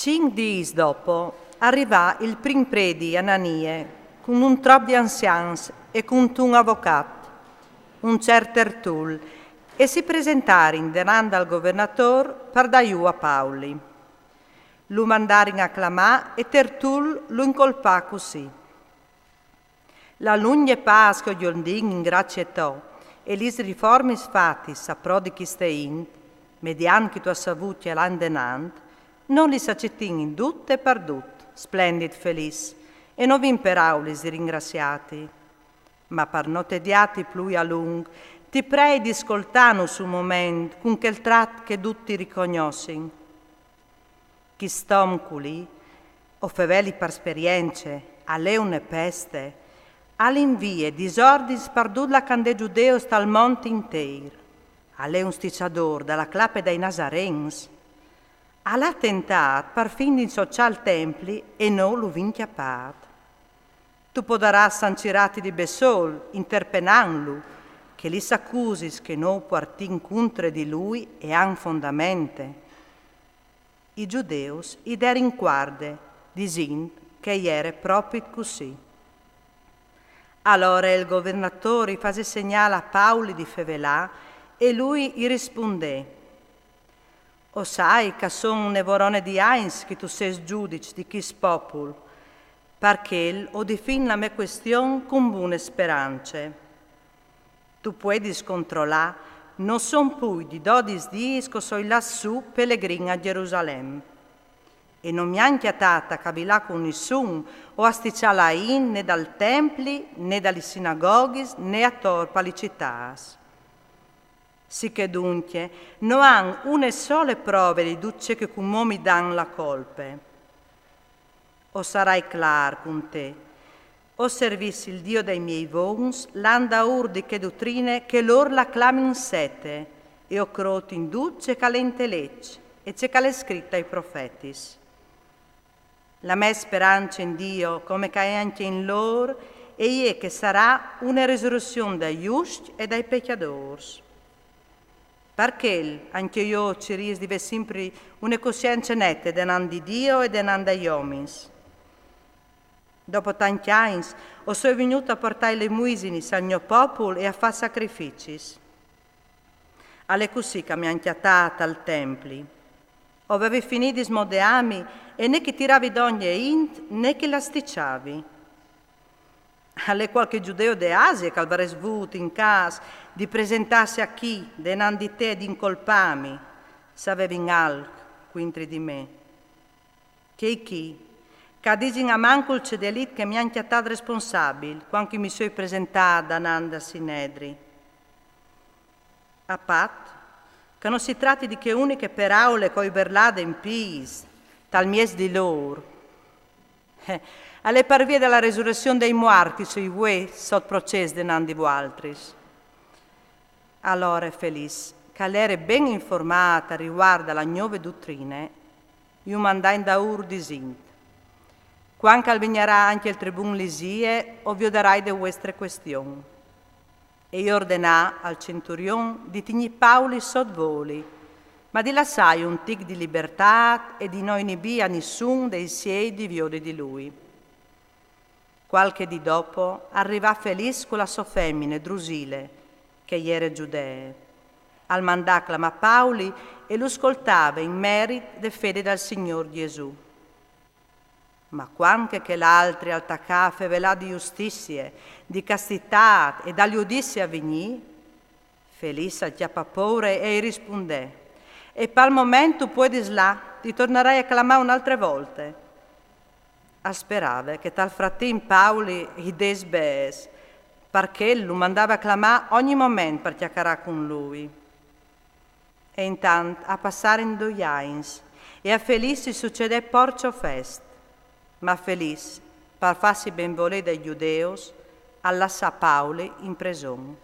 5 giorni dopo arriva il prim predi Ananie con un trop di anzians e con un avvocato, un certo Tertul, e si presentarono davanti al governatore per dare a Pauli. Lo mandarono a clamare e Tertul lo incolpà così. La lunga Pasqua giordin in grazietò e le riforme fatti a prodichi stein, mediante tua savuti all'andenant, non li s'accettin in tutte e per tutte, splendid felice, e non vin per aulis ringraziati. Ma per non tediati più a lungo, ti prei di ascoltare su un momento con quel tratto che tutti riconoscono. Chi stomculi, o feveli per esperienze, a leone peste, all'invie disordini spardut la cande giudeo sta al monte intero, a leun sticciador dalla clappe dai Nazarens, all'ha tentato per fin di insocial templi e non lo vinchiappat. Tu podarás sancirati di Besol, interpenanlu, che li s'accusis che non partin contro di lui e han fondamente. I giudeus id erin guarde, dicendo che era proprio così. Allora il governatore fase segnale a Pauli di fevelà e lui gli rispondè: o sai che son un nevorone di Heinz che tu sei giudice di chi spopul, perché o di fin la mia questione con buone speranze. Tu puoi scontrollare, non son più di 12 giorni che sono lassù pellegrini a Gerusalemme. E non mi han chiatata cavilà con nessun o asticciala in né dal templi, né dalle sinagoghe, né a torpa le cittàs. Sì che dunque non han una sola prova di duce che con mo mi dan la colpe. O sarai clar con te, o servissi il Dio dei miei vons, l'anda urdi che dottrine che lor la clamin sete, e o croti in duce calente legge, e c'è che l'è scritta ai profetis. La mia speranza in Dio, come che è anche in loro, è che sarà una risurrezione dai giusti e dai peccatori. Perché anche io ci di avere sempre una coscienza netta denanti di Dio e denanti agli uomini. Dopo tanti anni, sono venuto a portare le muisini al mio popolo e a fare sacrifici. Alle così che mi hanno chiatata al templi. Avevi finito di smodearmi e né che tiravi d'ogni int né che lasticciavi. Alle qualche giudeo de Asia che avrei avuto in casa di presentarsi a chi, denanti di te ed incolpami, sapevi in alc, quintri di me. Che chi? Che dicono a manco il cedelit che mi hanno chiatato responsabile quando mi sono presentata danando a Sinedri. A patto che non si tratti di che uniche paraule coi berlade in pis, tal mies di loro. Alle parvie della resurrezione dei morti sui ue sotto processo denanti vualtris. Allora, felice, che l'era ben informata riguardo alla nuove dottrine, io mandai da ur disint. Quando alvignerà anche il tribun lisie, ovvio darai de vostre questioni. E io ordinà al centurion di tigni Pauli sottvoli, ma di lasciare un tic di libertà e di non inibire a nessun dei sei diviodi di lui. Qualche di dopo arriva felice con la sua femmine, Drusile, che era giudee. Al mandà clama Pauli e lo ascoltava in merito de fede dal Signor Gesù. Ma quanche che l'altri altacà fevelà di giustizie, di castità e dagli udizi a vigni, felice al chiappapore e rispondè: e per il momento puoi di là, ti tornerai a clamare un'altra volta. Asperava che tal frattin Pauli i desbes, perché lo mandava a clamare ogni momento per chiacchierare con lui. E intanto a passare in 2 anni e a Felice succede porcio fest, ma Felice, per farsi benvolere dai giudeos, all'assa Pauli in prigione.